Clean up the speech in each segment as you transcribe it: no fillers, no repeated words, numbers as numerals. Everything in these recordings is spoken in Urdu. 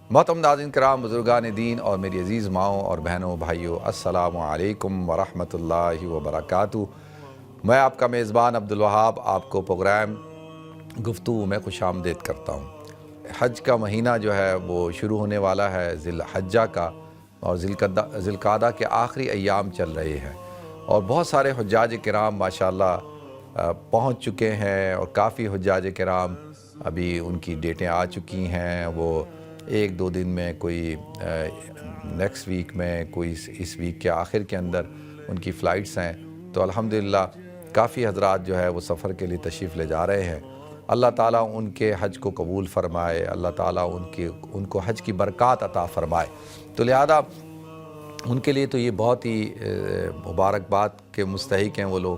محترم ناظرین کرام، بزرگان دین اور میری عزیز ماؤں اور بہنوں بھائیوں، السلام علیکم ورحمۃ اللہ وبرکاتہ۔ میں آپ کا میزبان عبدالوہاب آپ کو پروگرام گفتگو میں خوش آمدید کرتا ہوں۔ حج کا مہینہ جو ہے وہ شروع ہونے والا ہے، ذی الحجہ کا، اور ذی القعدہ کے آخری ایام چل رہے ہیں، اور بہت سارے حجاج کرام ماشاءاللہ پہنچ چکے ہیں، اور کافی حجاج کرام ابھی ان کی ڈیٹیں آ چکی ہیں۔ وہ ایک دو دن میں، کوئی نیکسٹ ویک میں، کوئی اس ویک کے آخر کے اندر ان کی فلائٹس ہیں۔ تو الحمدللہ کافی حضرات جو ہے وہ سفر کے لیے تشریف لے جا رہے ہیں۔ اللہ تعالیٰ ان کے حج کو قبول فرمائے، اللہ تعالیٰ ان کو حج کی برکات عطا فرمائے۔ تو لہذا ان کے لیے تو یہ بہت ہی مبارکباد کے مستحق ہیں وہ لوگ،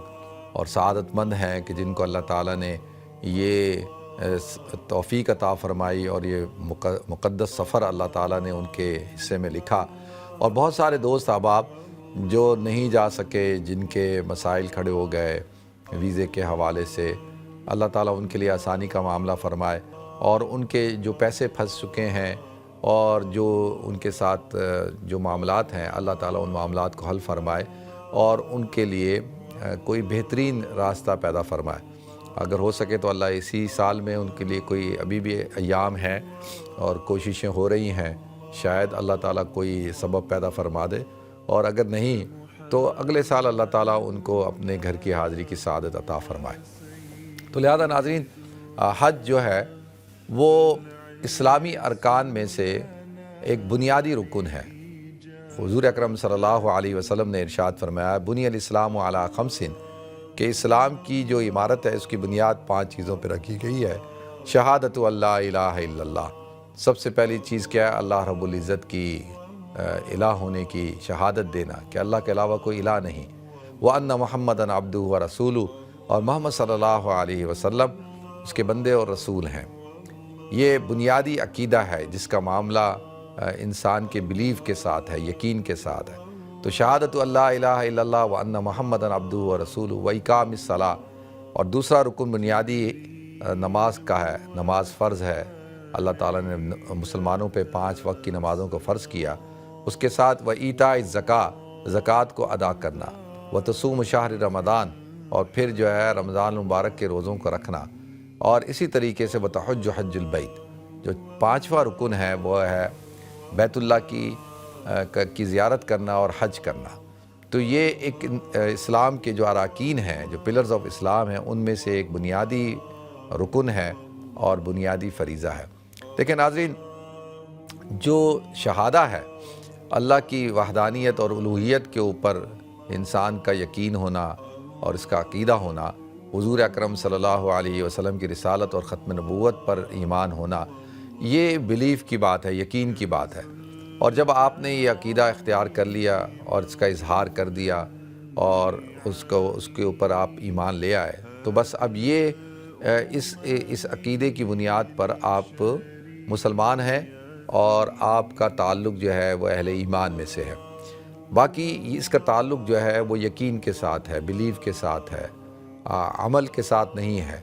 اور سعادت مند ہیں کہ جن کو اللہ تعالیٰ نے یہ توفیق عطا فرمائی، اور یہ مقدس سفر اللہ تعالیٰ نے ان کے حصے میں لکھا۔ اور بہت سارے دوست احباب جو نہیں جا سکے، جن کے مسائل کھڑے ہو گئے ویزے کے حوالے سے، اللہ تعالیٰ ان کے لیے آسانی کا معاملہ فرمائے، اور ان کے جو پیسے پھنس چکے ہیں اور جو ان کے ساتھ جو معاملات ہیں، اللہ تعالیٰ ان معاملات کو حل فرمائے، اور ان کے لیے کوئی بہترین راستہ پیدا فرمائے۔ اگر ہو سکے تو اللہ اسی سال میں ان کے لیے کوئی ابھی بھی ایام ہیں اور کوششیں ہو رہی ہیں، شاید اللہ تعالیٰ کوئی سبب پیدا فرما دے، اور اگر نہیں تو اگلے سال اللہ تعالیٰ ان کو اپنے گھر کی حاضری کی سعادت عطا فرمائے۔ تو لہذا ناظرین، حج جو ہے وہ اسلامی ارکان میں سے ایک بنیادی رکن ہے۔ حضور اکرم صلی اللہ علیہ وسلم نے ارشاد فرمایا، بنی الاسلام علی خمس، کہ اسلام کی جو عمارت ہے اس کی بنیاد 5 چیزوں پہ رکھی گئی ہے۔ شہادت اللہ الہ الا اللہ، سب سے پہلی چیز کیا ہے؟ اللہ رب العزت کی الہ ہونے کی شہادت دینا کہ اللہ کے علاوہ کوئی الہ نہیں۔ وَأَنَّ مُحَمَّدًا عَبْدُهُ وَرَسُولُهُ، اور محمد صلی اللہ علیہ وسلم اس کے بندے اور رسول ہیں۔ یہ بنیادی عقیدہ ہے جس کا معاملہ انسان کے بیلیف کے ساتھ ہے، یقین کے ساتھ ہے۔ تو شہادت اللہ الہ الا اللہ وَأَنَّ مُحَمَّدًا عَبْدُهُ وَرَسُولُهُ وَإِقَامِ الصَّلَاةِ، اور دوسرا رکن بنیادی نماز کا ہے، نماز فرض ہے۔ اللہ تعالیٰ نے مسلمانوں پہ 5 وقت کی نمازوں کو فرض کیا۔ اس کے ساتھ وَإِيتَاءِ الزَّكَاةِ، زکوٰۃ کو ادا کرنا، وَتَصُومُ شَهْرِ رمضان، اور پھر جو ہے رمضان المبارک کے روزوں کو رکھنا، اور اسی طریقے سے وَتَحُجُّ حَجُّ الْبَيْتِ، جو 5واں رکن ہے وہ ہے بیت اللہ کی زیارت کرنا اور حج کرنا۔ تو یہ ایک اسلام کے جو اراکین ہیں، جو پلرز آف اسلام ہیں، ان میں سے ایک بنیادی رکن ہے اور بنیادی فریضہ ہے۔ لیکن ناظرین، جو شہادہ ہے، اللہ کی وحدانیت اور الوہیت کے اوپر انسان کا یقین ہونا اور اس کا عقیدہ ہونا، حضور اکرم صلی اللہ علیہ وسلم کی رسالت اور ختم نبوت پر ایمان ہونا، یہ بیلیف کی بات ہے، یقین کی بات ہے۔ اور جب آپ نے یہ عقیدہ اختیار کر لیا اور اس کا اظہار کر دیا اور اس کے اوپر آپ ایمان لے آئے، تو بس اب یہ اس عقیدے کی بنیاد پر آپ مسلمان ہیں، اور آپ کا تعلق جو ہے وہ اہل ایمان میں سے ہے۔ باقی اس کا تعلق جو ہے وہ یقین کے ساتھ ہے، بیلیف کے ساتھ ہے، عمل کے ساتھ نہیں ہے۔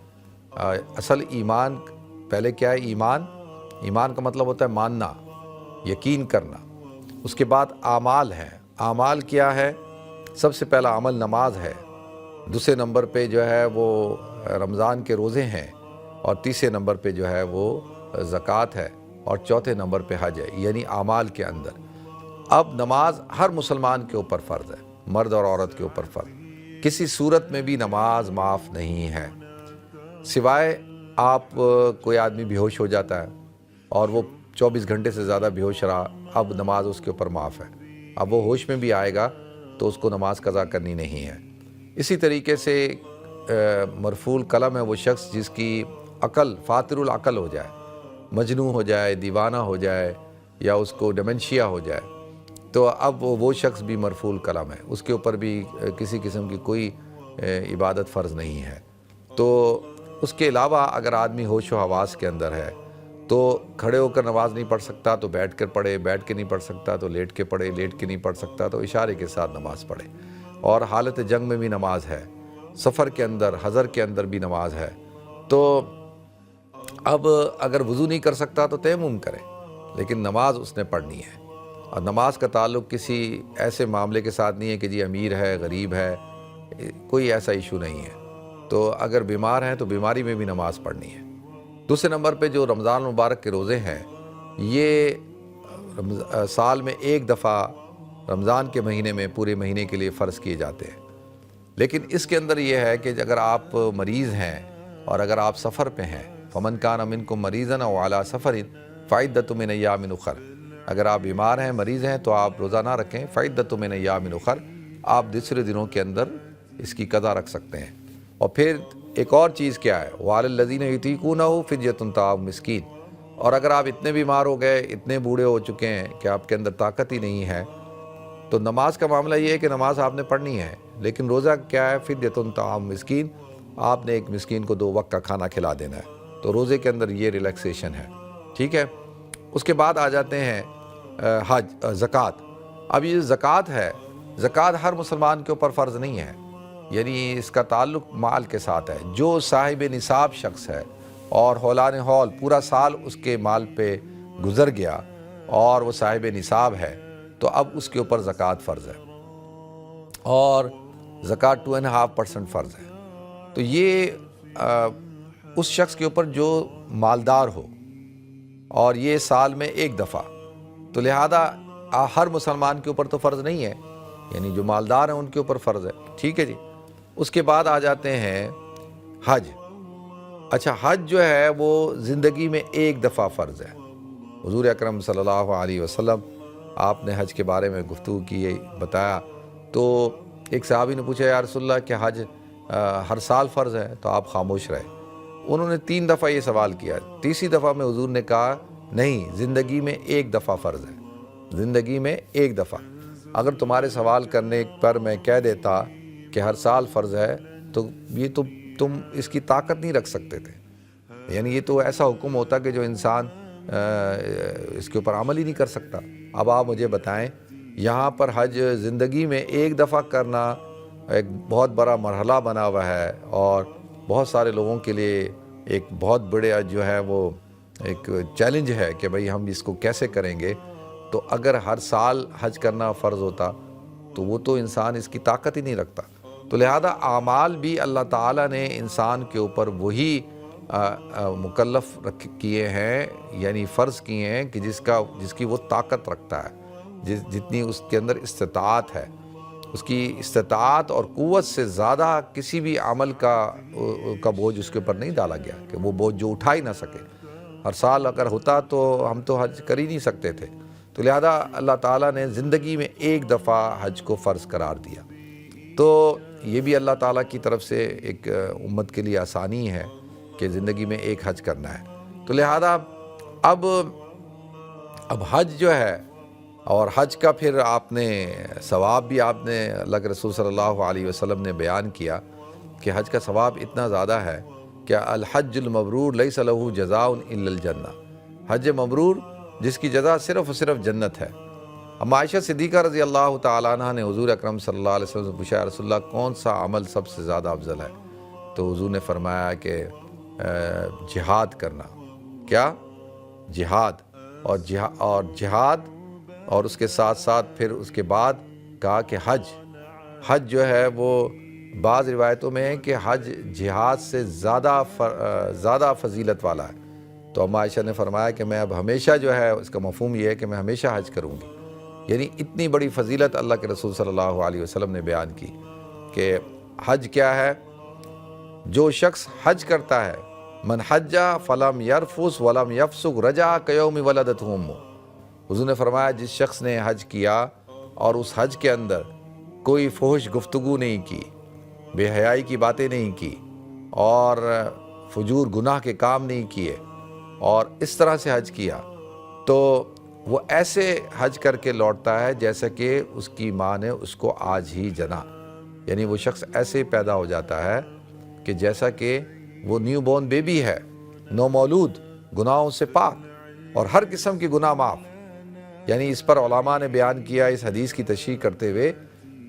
اصل ایمان پہلے کیا ہے؟ ایمان کا مطلب ہوتا ہے ماننا، یقین کرنا۔ اس کے بعد اعمال ہیں۔ اعمال کیا ہے؟ سب سے پہلا عمل نماز ہے، دوسرے نمبر پہ جو ہے وہ رمضان کے روزے ہیں، اور تیسرے نمبر پہ جو ہے وہ زکوٰۃ ہے، اور چوتھے نمبر پہ حج ہے، یعنی اعمال کے اندر۔ اب نماز ہر مسلمان کے اوپر فرض ہے، مرد اور عورت کے اوپر فرض۔ کسی صورت میں بھی نماز معاف نہیں ہے، سوائے آپ کوئی آدمی بے ہوش ہو جاتا ہے اور وہ 24 گھنٹے سے زیادہ بے ہوش رہا، اب نماز اس کے اوپر معاف ہے۔ اب وہ ہوش میں بھی آئے گا تو اس کو نماز قضا کرنی نہیں ہے۔ اسی طریقے سے مرفوع القلم ہے وہ شخص جس کی عقل فاتر العقل ہو جائے، مجنون ہو جائے، دیوانہ ہو جائے، یا اس کو ڈیمنشیا ہو جائے، تو اب وہ شخص بھی مرفوع القلم ہے، اس کے اوپر بھی کسی قسم کی کوئی عبادت فرض نہیں ہے۔ تو اس کے علاوہ اگر آدمی ہوش و حواس کے اندر ہے تو کھڑے ہو کر نماز نہیں پڑھ سکتا تو بیٹھ کر پڑھے، بیٹھ کے نہیں پڑھ سکتا تو لیٹ کے پڑھے، لیٹ کے نہیں پڑھ سکتا تو اشارے کے ساتھ نماز پڑھے، اور حالت جنگ میں بھی نماز ہے، سفر کے اندر، حضر کے اندر بھی نماز ہے۔ تو اب اگر وضو نہیں کر سکتا تو تیمم کرے، لیکن نماز اس نے پڑھنی ہے، اور نماز کا تعلق کسی ایسے معاملے کے ساتھ نہیں ہے کہ جی امیر ہے غریب ہے، کوئی ایسا ایشو نہیں ہے۔ تو اگر بیمار ہیں تو بیماری میں بھی نماز پڑھنی ہے۔ دوسرے نمبر پہ جو رمضان المبارک کے روزے ہیں، یہ سال میں ایک دفعہ رمضان کے مہینے میں پورے مہینے کے لیے فرض کیے جاتے ہیں، لیکن اس کے اندر یہ ہے کہ اگر آپ مریض ہیں اور اگر آپ سفر پہ ہیں، فمن کان منکم مریضا او علی سفر فعدۃ من ایام اخر، اگر آپ بیمار ہیں مریض ہیں تو آپ روزہ نہ رکھیں، فعدۃ من ایام اخر، آپ دوسرے دنوں کے اندر اس کی قضا رکھ سکتے ہیں۔ اور پھر ایک اور چیز کیا ہے، وعلی الذین یطیقونہ فدیۃ طعام مسکین، اور اگر آپ اتنے بیمار ہو گئے، اتنے بوڑھے ہو چکے ہیں کہ آپ کے اندر طاقت ہی نہیں ہے، تو نماز کا معاملہ یہ ہے کہ نماز آپ نے پڑھنی ہے، لیکن روزہ کیا ہے، فدیۃ طعام مسکین، آپ نے ایک مسکین کو 2 وقت کا کھانا کھلا دینا ہے۔ تو روزے کے اندر یہ ریلیکسیشن ہے، ٹھیک ہے۔ اس کے بعد آ جاتے ہیں زکوٰۃ۔ اب یہ زکوٰۃ ہے، زکوٰۃ ہر مسلمان کے اوپر فرض نہیں ہے، یعنی اس کا تعلق مال کے ساتھ ہے۔ جو صاحب نصاب شخص ہے اور ہولان ہول پورا سال اس کے مال پہ گزر گیا اور وہ صاحب نصاب ہے، تو اب اس کے اوپر زکوٰۃ فرض ہے، اور زکوٰۃ 2.5% فرض ہے۔ تو یہ اس شخص کے اوپر جو مالدار ہو، اور یہ سال میں ایک دفعہ، تو لہذا ہر مسلمان کے اوپر تو فرض نہیں ہے، یعنی جو مالدار ہیں ان کے اوپر فرض ہے، ٹھیک ہے جی۔ اس کے بعد آ جاتے ہیں حج۔ اچھا، حج جو ہے وہ زندگی میں ایک دفعہ فرض ہے۔ حضور اکرم صلی اللہ علیہ وسلم آپ نے حج کے بارے میں گفتگو کی، بتایا، تو ایک صحابی نے پوچھا یا رسول اللہ کہ حج ہر سال فرض ہے؟ تو آپ خاموش رہے۔ انہوں نے 3 دفعہ یہ سوال کیا، تیسری دفعہ میں حضور نے کہا نہیں، زندگی میں ایک دفعہ فرض ہے، زندگی میں ایک دفعہ۔ اگر تمہارے سوال کرنے پر میں کہہ دیتا کہ ہر سال فرض ہے تو یہ تو تم اس کی طاقت نہیں رکھ سکتے تھے، یعنی یہ تو ایسا حکم ہوتا کہ جو انسان اس کے اوپر عمل ہی نہیں کر سکتا۔ اب آپ مجھے بتائیں، یہاں پر حج زندگی میں ایک دفعہ کرنا ایک بہت بڑا مرحلہ بنا ہوا ہے، اور بہت سارے لوگوں کے لیے ایک بہت بڑے جو ہے وہ ایک چیلنج ہے کہ بھئی ہم اس کو کیسے کریں گے۔ تو اگر ہر سال حج کرنا فرض ہوتا تو وہ تو انسان اس کی طاقت ہی نہیں رکھتا۔ تو لہذا اعمال بھی اللہ تعالیٰ نے انسان کے اوپر وہی مکلف کیے ہیں، یعنی فرض کیے ہیں کہ جس کی وہ طاقت رکھتا ہے، جتنی اس کے اندر استطاعت ہے۔ اس کی استطاعت اور قوت سے زیادہ کسی بھی عمل کا بوجھ اس کے اوپر نہیں ڈالا گیا کہ وہ بوجھ جو اٹھا ہی نہ سکے۔ ہر سال اگر ہوتا تو ہم تو حج کر ہی نہیں سکتے تھے، تو لہذا اللہ تعالیٰ نے زندگی میں ایک دفعہ حج کو فرض قرار دیا۔ تو یہ بھی اللہ تعالیٰ کی طرف سے ایک امت کے لیے آسانی ہے کہ زندگی میں ایک حج کرنا ہے۔ تو لہذا اب حج جو ہے، اور حج کا پھر آپ نے ثواب بھی آپ نے اللہ کے رسول صلی اللہ علیہ وسلم نے بیان کیا کہ حج کا ثواب اتنا زیادہ ہے کہ الحج المبرور لیس لہ جزاء الا الجنہ، حج مبرور جس کی جزا صرف اور صرف جنت ہے۔ اب عائشہ صدیقہ رضی اللہ تعالیٰ عنہ نے حضور اکرم صلی اللہ علیہ وسلم سے پوچھا، رسول اللہ کون سا عمل سب سے زیادہ افضل ہے؟ تو حضور نے فرمایا کہ جہاد کرنا۔ کیا؟ جہاد، اور جہاد، اور اس کے ساتھ ساتھ پھر اس کے بعد کہا کہ حج جو ہے وہ بعض روایتوں میں ہے کہ حج جہاد سے زیادہ فضیلت والا ہے۔ تو اما عائشہ نے فرمایا کہ میں اب ہمیشہ جو ہے، اس کا مفہوم یہ ہے کہ میں ہمیشہ حج کروں گی، یعنی اتنی بڑی فضیلت اللہ کے رسول صلی اللہ علیہ وسلم نے بیان کی کہ حج کیا ہے۔ جو شخص حج کرتا ہے، من حج فلم یرفث ولم یفسق رجع کیوم ولدتہ امہ، حضور نے فرمایا جس شخص نے حج کیا اور اس حج کے اندر کوئی فحش گفتگو نہیں کی، بے حیائی کی باتیں نہیں کی، اور فجور گناہ کے کام نہیں کیے، اور اس طرح سے حج کیا، تو وہ ایسے حج کر کے لوٹتا ہے جیسا کہ اس کی ماں نے اس کو آج ہی جنا، یعنی وہ شخص ایسے پیدا ہو جاتا ہے کہ جیسا کہ وہ نیو بورن بیبی ہے، نومولود، گناہوں سے پاک اور ہر قسم کے گناہ معاف۔ یعنی اس پر علماء نے بیان کیا اس حدیث کی تشریح کرتے ہوئے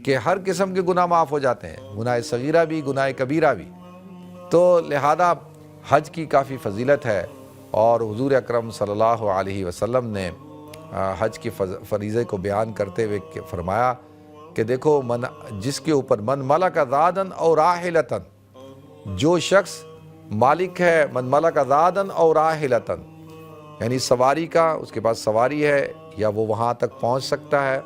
کہ ہر قسم کے گناہ معاف ہو جاتے ہیں، گناہ صغیرہ بھی، گناہ کبیرہ بھی۔ تو لہذا حج کی کافی فضیلت ہے، اور حضور اکرم صلی اللہ علیہ وسلم نے حج کی فریضے کو بیان کرتے ہوئے فرمایا کہ دیکھو جس کے اوپر من ملک ذادن اور راحلتن، جو شخص مالک ہے من ملک ذادن اور راحلتن، یعنی سواری کا، اس کے پاس سواری ہے یا وہ وہاں تک پہنچ سکتا ہے،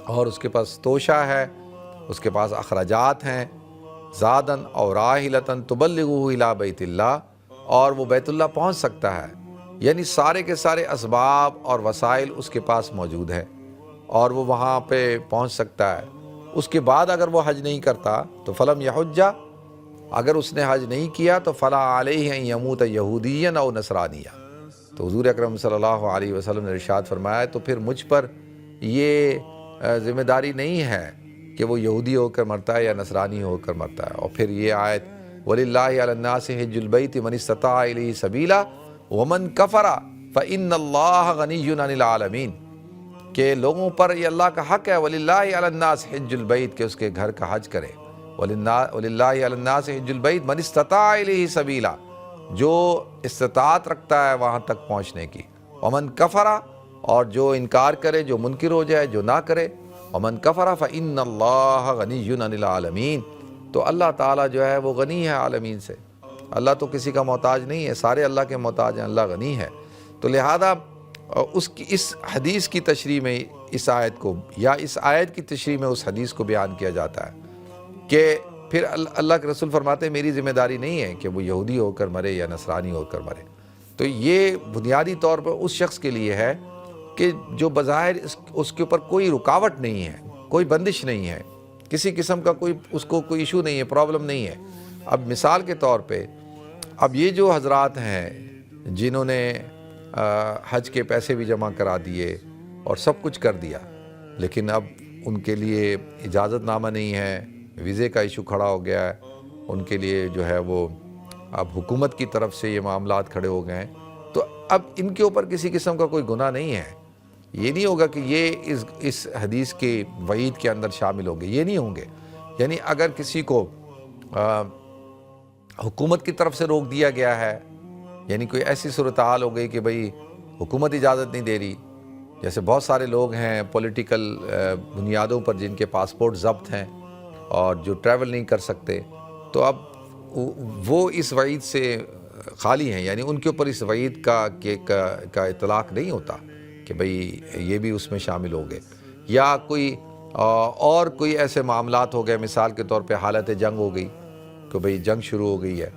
اور اس کے پاس توشہ ہے، اس کے پاس اخراجات ہیں، زادن اور راحلتن تبلغہ الی بیت اللہ، اور وہ بیت اللہ پہنچ سکتا ہے، یعنی سارے کے سارے اسباب اور وسائل اس کے پاس موجود ہے اور وہ وہاں پہ پہنچ سکتا ہے۔ اس کے بعد اگر وہ حج نہیں کرتا تو فلم یحج، اگر اس نے حج نہیں کیا تو فلا علیہ ان یموت یہودیا او نصرانیا۔ تو حضور اکرم صلی اللہ علیہ وسلم نے ارشاد فرمایا تو پھر مجھ پر یہ ذمہ داری نہیں ہے کہ وہ یہودی ہو کر مرتا ہے یا نصرانی ہو کر مرتا ہے۔ اور پھر یہ آیت وَلِلَّهِ عَلَى النَّاسِ حِجُّ الْبَيْتِ مَنِ اسْتَطَاعَ إِلَيْهِ سَبِيلًا وَمَنْ كَفَرَ فَإِنَّ اللَّهَ غَنِيٌّ عَنِ الْعَالَمِينَ، کہ لوگوں پر یہ اللہ کا حق ہے وَلِلَّهِ عَلَى النَّاسِ حِجُّ الْبَيْتِ، کہ اس کے گھر کا حج کرے، وَلِلَّهِ عَلَى النَّاسِ حِجُّ الْبَيْتِ مَنِ اسْتَطَاعَ إِلَيْهِ سَبِيلًا، جو استطاعت رکھتا ہے وہاں تک پہنچنے کی، وَمَنْ كَفَرَ، اور جو انکار کرے، جو منکر ہو جائے، جو نہ کرے، وَمَنْ كَفَرَ فَإِنَّ اللَّهَ غَنِيٌّ عَنِ الْعَالَمِينَ، تو اللہ تعالیٰ جو ہے وہ غنی ہے عالمین سے، اللہ تو کسی کا محتاج نہیں ہے، سارے اللہ کے محتاج ہیں، اللہ غنی ہے۔ تو لہذا اس حدیث کی تشریح میں اس آیت کو، یا اس آیت کی تشریح میں اس حدیث کو بیان کیا جاتا ہے کہ پھر اللہ کے رسول فرماتے ہیں میری ذمہ داری نہیں ہے کہ وہ یہودی ہو کر مرے یا نصرانی ہو کر مرے۔ تو یہ بنیادی طور پر اس شخص کے لیے ہے کہ جو بظاہر اس کے اوپر کوئی رکاوٹ نہیں ہے، کوئی بندش نہیں ہے، کسی قسم کا اس کو کوئی ایشو نہیں ہے، پرابلم نہیں ہے۔ اب مثال کے طور پہ اب یہ جو حضرات ہیں جنہوں نے حج کے پیسے بھی جمع کرا دیے اور سب کچھ کر دیا، لیکن اب ان کے لیے اجازت نامہ نہیں ہے، ویزے کا ایشو کھڑا ہو گیا ہے، ان کے لیے جو ہے وہ اب حکومت کی طرف سے یہ معاملات کھڑے ہو گئے ہیں، تو اب ان کے اوپر کسی قسم کا کوئی گناہ نہیں ہے۔ یہ نہیں ہوگا کہ یہ اس حدیث کے وعید کے اندر شامل ہوں گے، یہ نہیں ہوں گے۔ یعنی اگر کسی کو حکومت کی طرف سے روک دیا گیا ہے، یعنی کوئی ایسی صورتحال ہو گئی کہ بھئی حکومت اجازت نہیں دے رہی، جیسے بہت سارے لوگ ہیں پولیٹیکل بنیادوں پر جن کے پاسپورٹ ضبط ہیں اور جو ٹریول نہیں کر سکتے، تو اب وہ اس وعید سے خالی ہیں، یعنی ان کے اوپر اس وعید کا اطلاق نہیں ہوتا کہ بھئی یہ بھی اس میں شامل ہو گئے، یا کوئی اور کوئی ایسے معاملات ہو گئے، مثال کے طور پہ حالت جنگ ہو گئی کہ بھئی جنگ شروع ہو گئی ہے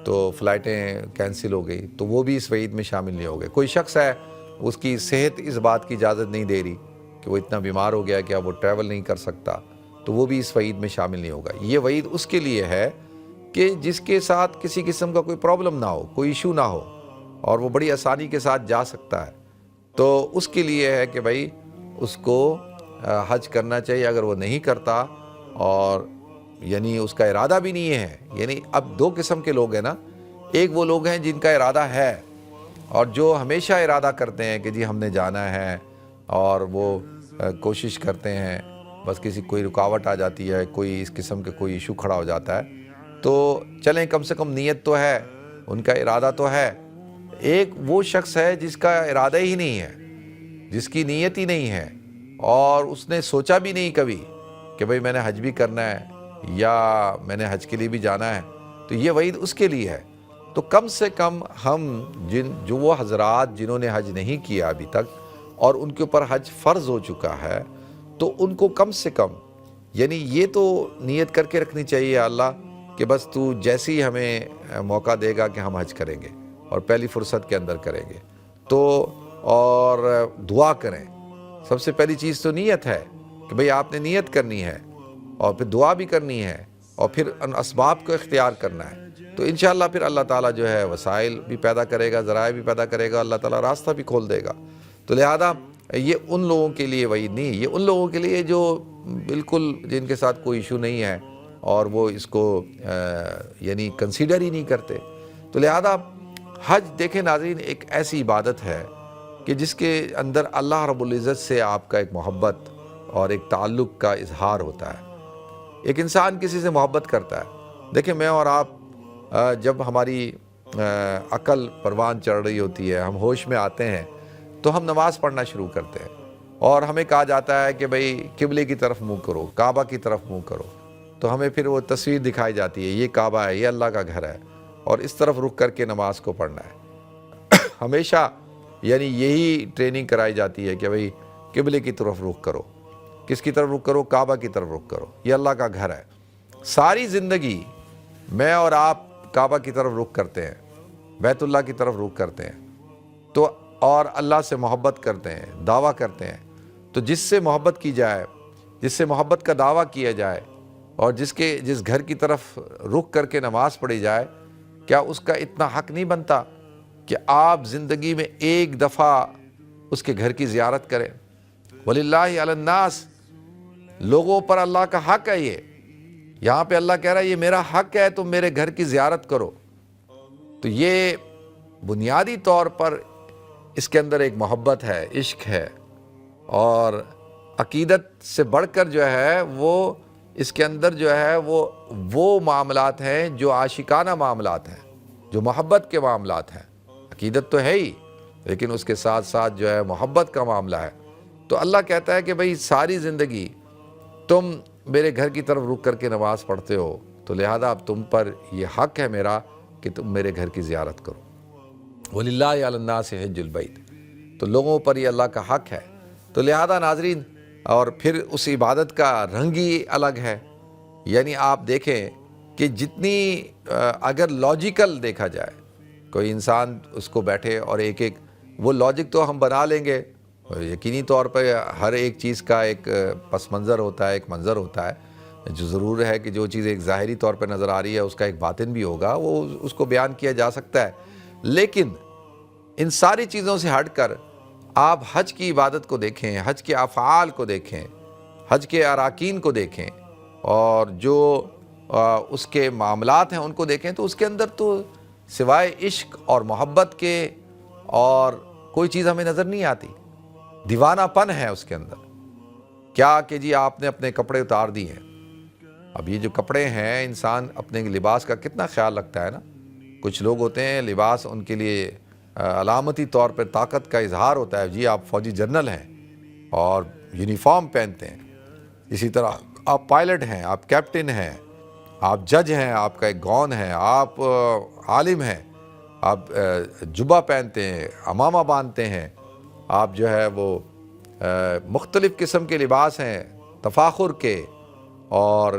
تو فلائٹیں کینسل ہو گئی، تو وہ بھی اس وعید میں شامل نہیں ہو گئے۔ کوئی شخص ہے اس کی صحت اس بات کی اجازت نہیں دے رہی کہ وہ اتنا بیمار ہو گیا کہ اب وہ ٹریول نہیں کر سکتا، تو وہ بھی اس وعید میں شامل نہیں ہوگا۔ یہ وعید اس کے لیے ہے کہ جس کے ساتھ کسی قسم کا کوئی پرابلم نہ ہو، کوئی ایشو نہ ہو، اور وہ بڑی آسانی کے ساتھ جا سکتا ہے، تو اس کے لیے ہے کہ بھائی اس کو حج کرنا چاہیے۔ اگر وہ نہیں کرتا اور یعنی اس کا ارادہ بھی نہیں ہے، یعنی اب دو قسم کے لوگ ہیں نا، ایک وہ لوگ ہیں جن کا ارادہ ہے اور جو ہمیشہ ارادہ کرتے ہیں کہ جی ہم نے جانا ہے، اور وہ کوشش کرتے ہیں، بس کسی کوئی رکاوٹ آ جاتی ہے، کوئی اس قسم کے کوئی ایشو کھڑا ہو جاتا ہے تو چلیں کم سے کم نیت تو ہے، ان کا ارادہ تو ہے۔ ایک وہ شخص ہے جس کا ارادہ ہی نہیں ہے، جس کی نیت ہی نہیں ہے، اور اس نے سوچا بھی نہیں کبھی کہ بھئی میں نے حج بھی کرنا ہے یا میں نے حج کے لیے بھی جانا ہے، تو یہ وعید اس کے لیے ہے۔ تو کم سے کم ہم جو وہ حضرات جنہوں نے حج نہیں کیا ابھی تک اور ان کے اوپر حج فرض ہو چکا ہے، تو ان کو کم سے کم یعنی یہ تو نیت کر کے رکھنی چاہیے اللہ کہ بس تو جیسی ہمیں موقع دے گا کہ ہم حج کریں گے اور پہلی فرصت کے اندر کریں گے، تو اور دعا کریں۔ سب سے پہلی چیز تو نیت ہے کہ بھئی آپ نے نیت کرنی ہے اور پھر دعا بھی کرنی ہے اور پھر ان اسباب کو اختیار کرنا ہے، تو انشاءاللہ پھر اللہ تعالیٰ جو ہے وسائل بھی پیدا کرے گا، ذرائع بھی پیدا کرے گا، اللہ تعالیٰ راستہ بھی کھول دے گا۔ تو لہذا یہ ان لوگوں کے لیے وعید نہیں، یہ ان لوگوں کے لیے جو بالکل جن کے ساتھ کوئی ایشو نہیں ہے اور وہ اس کو یعنی کنسیڈر ہی نہیں کرتے۔ تو لہذا حج دیکھیں ناظرین ایک ایسی عبادت ہے کہ جس کے اندر اللہ رب العزت سے آپ کا ایک محبت اور ایک تعلق کا اظہار ہوتا ہے۔ ایک انسان کسی سے محبت کرتا ہے، دیکھیں میں اور آپ جب ہماری عقل پروان چڑھ رہی ہوتی ہے، ہم ہوش میں آتے ہیں تو ہم نماز پڑھنا شروع کرتے ہیں، اور ہمیں کہا جاتا ہے کہ بھئی قبلے کی طرف منہ کرو، کعبہ کی طرف منہ کرو، تو ہمیں پھر وہ تصویر دکھائی جاتی ہے، یہ کعبہ ہے، یہ اللہ کا گھر ہے، اور اس طرف رخ کر کے نماز کو پڑھنا ہے۔ ہمیشہ یعنی یہی ٹریننگ کرائی جاتی ہے کہ بھئی قبلے کی طرف رخ کرو۔ کس کی طرف رخ کرو؟ کعبہ کی طرف رخ کرو، یہ اللہ کا گھر ہے۔ ساری زندگی میں اور آپ کعبہ کی طرف رخ کرتے ہیں، بیت اللہ کی طرف رخ کرتے ہیں، تو اور اللہ سے محبت کرتے ہیں، دعویٰ کرتے ہیں، تو جس سے محبت کی جائے، جس سے محبت کا دعویٰ کیا جائے، اور جس گھر کی طرف رخ کر کے نماز پڑھی جائے، کیا اس کا اتنا حق نہیں بنتا کہ آپ زندگی میں ایک دفعہ اس کے گھر کی زیارت کریں؟ وَلِلَّهِ عَلَى النَّاسِ، لوگوں پر اللہ کا حق ہے۔ یہ یہاں پہ اللہ کہہ رہا ہے یہ میرا حق ہے، تم میرے گھر کی زیارت کرو۔ تو یہ بنیادی طور پر اس کے اندر ایک محبت ہے، عشق ہے، اور عقیدت سے بڑھ کر جو ہے وہ اس کے اندر جو ہے وہ معاملات ہیں جو عاشقانہ معاملات ہیں، جو محبت کے معاملات ہیں۔ عقیدت تو ہے ہی، لیکن اس کے ساتھ ساتھ جو ہے محبت کا معاملہ ہے۔ تو اللہ کہتا ہے کہ بھئی ساری زندگی تم میرے گھر کی طرف رک کر کے نماز پڑھتے ہو، تو لہذا اب تم پر یہ حق ہے میرا کہ تم میرے گھر کی زیارت کرو۔ وَلِلَّهِ عَلَى النَّاسِ حِجُّ الْبَيْتِ، تو لوگوں پر یہ اللہ کا حق ہے۔ تو لہذا ناظرین، اور پھر اس عبادت کا رنگ ہی الگ ہے۔ یعنی آپ دیکھیں کہ جتنی اگر لاجیکل دیکھا جائے، کوئی انسان اس کو بیٹھے اور ایک وہ لاجک تو ہم بنا لیں گے، یقینی طور پہ ہر ایک چیز کا ایک پس منظر ہوتا ہے، ایک منظر ہوتا ہے، جو ضرور ہے کہ جو چیز ایک ظاہری طور پہ نظر آ رہی ہے اس کا ایک باطن بھی ہوگا، وہ اس کو بیان کیا جا سکتا ہے۔ لیکن ان ساری چیزوں سے ہٹ کر آپ حج کی عبادت کو دیکھیں، حج کے افعال کو دیکھیں، حج کے اراکین کو دیکھیں، اور جو اس کے معاملات ہیں ان کو دیکھیں، تو اس کے اندر تو سوائے عشق اور محبت کے اور کوئی چیز ہمیں نظر نہیں آتی۔ دیوانہ پن ہے اس کے اندر۔ کیا کہ جی آپ نے اپنے کپڑے اتار دیے ہیں۔ اب یہ جو کپڑے ہیں، انسان اپنے لباس کا کتنا خیال رکھتا ہے نا۔ کچھ لوگ ہوتے ہیں لباس ان کے لیے علامتی طور پر طاقت کا اظہار ہوتا ہے، جی آپ فوجی جنرل ہیں اور یونیفارم پہنتے ہیں، اسی طرح آپ پائلٹ ہیں، آپ کیپٹن ہیں، آپ جج ہیں، آپ کا ایک گون ہے، آپ عالم ہیں، آپ جبہ پہنتے ہیں، عمامہ باندھتے ہیں، آپ جو ہے وہ مختلف قسم کے لباس ہیں تفاخر کے، اور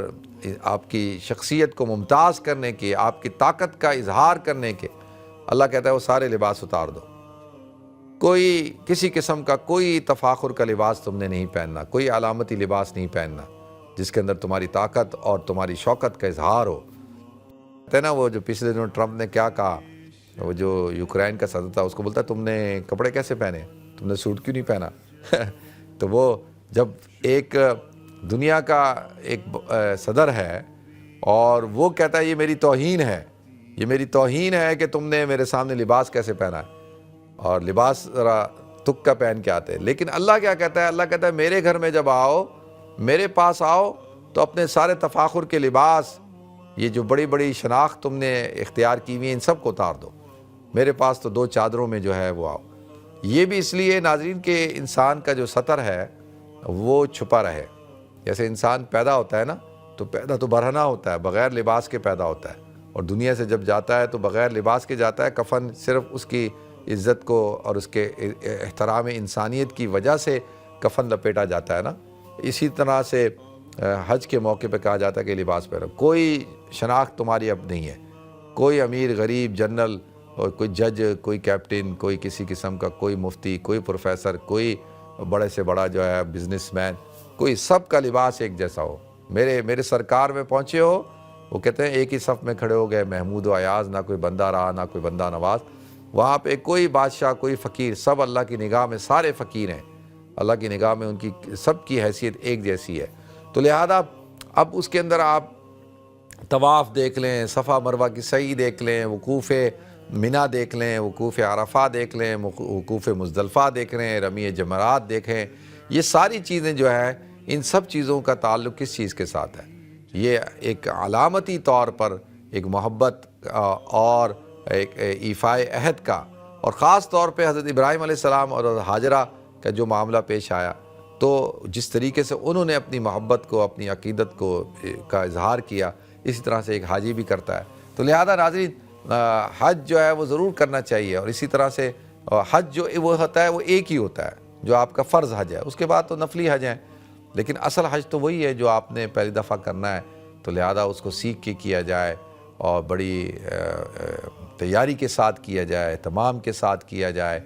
آپ کی شخصیت کو ممتاز کرنے کے، آپ کی طاقت کا اظہار کرنے کے۔ اللہ کہتا ہے وہ سارے لباس اتار دو، کوئی کسی قسم کا کوئی تفاخر کا لباس تم نے نہیں پہننا، کوئی علامتی لباس نہیں پہننا جس کے اندر تمہاری طاقت اور تمہاری شوکت کا اظہار ہو۔ کہتے ہیں نا وہ جو پچھلے دنوں ٹرمپ نے کیا کہا، وہ جو یوکرائن کا صدر تھا اس کو بولتا تم نے کپڑے کیسے پہنے، تم نے سوٹ کیوں نہیں پہنا؟ تو وہ جب ایک دنیا کا ایک صدر ہے اور وہ کہتا ہے یہ میری توہین ہے، یہ میری توہین ہے کہ تم نے میرے سامنے لباس کیسے پہنا ہے، اور لباس ذرا تک کا پہن کے آتے ہیں۔ لیکن اللہ کیا کہتا ہے؟ اللہ کہتا ہے میرے گھر میں جب آؤ، میرے پاس آؤ، تو اپنے سارے تفاخر کے لباس، یہ جو بڑی بڑی شناخت تم نے اختیار کی ہوئی ہیں، ان سب کو اتار دو، میرے پاس تو 2 چادروں میں جو ہے وہ آؤ۔ یہ بھی اس لیے ناظرین کہ انسان کا جو سطر ہے وہ چھپا رہے۔ جیسے انسان پیدا ہوتا ہے نا، تو پیدا تو برہنہ ہوتا ہے، بغیر لباس کے پیدا ہوتا ہے، اور دنیا سے جب جاتا ہے تو بغیر لباس کے جاتا ہے۔ کفن صرف اس کی عزت کو اور اس کے احترام انسانیت کی وجہ سے کفن لپیٹا جاتا ہے نا۔ اسی طرح سے حج کے موقع پہ کہا جاتا ہے کہ لباس پہنو، کوئی شناخت تمہاری اب نہیں ہے، کوئی امیر غریب جنرل اور کوئی جج، کوئی کیپٹن، کوئی کسی قسم کا، کوئی مفتی، کوئی پروفیسر، کوئی بڑے سے بڑا جو ہے بزنس مین، کوئی سب کا لباس ایک جیسا ہو۔ میرے سرکار میں پہنچے ہو، وہ کہتے ہیں ایک ہی صف میں کھڑے ہو گئے محمود و ایاز، نہ کوئی بندہ رہا نہ کوئی بندہ نواز۔ وہاں پہ کوئی بادشاہ، کوئی فقیر، سب اللہ کی نگاہ میں سارے فقیر ہیں، اللہ کی نگاہ میں ان کی سب کی حیثیت ایک جیسی ہے۔ تو لہذا اب اس کے اندر آپ طواف دیکھ لیں، صفا مروہ کی سعی دیکھ لیں، وقوف منی دیکھ لیں، وقوف عرفہ دیکھ لیں، وقوف مزدلفہ دیکھ لیں، رمی جمرات دیکھیں، یہ ساری چیزیں جو ہے ان سب چیزوں کا تعلق کس چیز کے ساتھ ہے؟ یہ ایک علامتی طور پر ایک محبت اور ایک ایفائے عہد کا، اور خاص طور پہ حضرت ابراہیم علیہ السلام اور حاجرہ کا جو معاملہ پیش آیا، تو جس طریقے سے انہوں نے اپنی محبت کو، اپنی عقیدت کو کا اظہار کیا، اسی طرح سے ایک حاجی بھی کرتا ہے۔ تو لہذا ناظرین، حج جو ہے وہ ضرور کرنا چاہیے، اور اسی طرح سے حج جو وہ ہوتا ہے وہ ایک ہی ہوتا ہے جو آپ کا فرض حج ہے، اس کے بعد تو نفلی حج ہیں، لیکن اصل حج تو وہی ہے جو آپ نے پہلی دفعہ کرنا ہے۔ تو لہذا اس کو سیکھ کے کیا جائے، اور بڑی تیاری کے ساتھ کیا جائے، اہتمام کے ساتھ کیا جائے،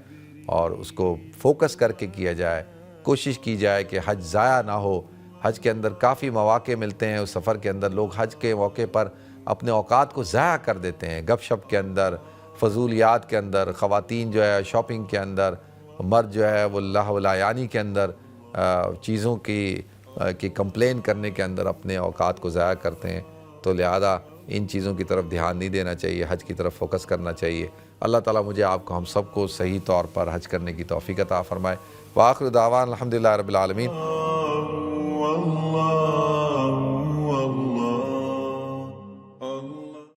اور اس کو فوکس کر کے کیا جائے۔ کوشش کی جائے کہ حج ضائع نہ ہو۔ حج کے اندر کافی مواقع ملتے ہیں، اس سفر کے اندر لوگ حج کے موقع پر اپنے اوقات کو ضائع کر دیتے ہیں، گپ شپ کے اندر، فضولیات کے اندر، خواتین جو ہے شاپنگ کے اندر، مرد جو ہے وہ لہو لعیانی کے اندر، چیزوں کی کمپلین کرنے کے اندر اپنے اوقات کو ضائع کرتے ہیں۔ تو لہذا ان چیزوں کی طرف دھیان نہیں دینا چاہیے، حج کی طرف فوکس کرنا چاہیے۔ اللہ تعالیٰ مجھے آپ کو ہم سب کو صحیح طور پر حج کرنے کی توفیق عطا فرمائے۔ وآخر دعوانا الحمدللہ رب العالمین۔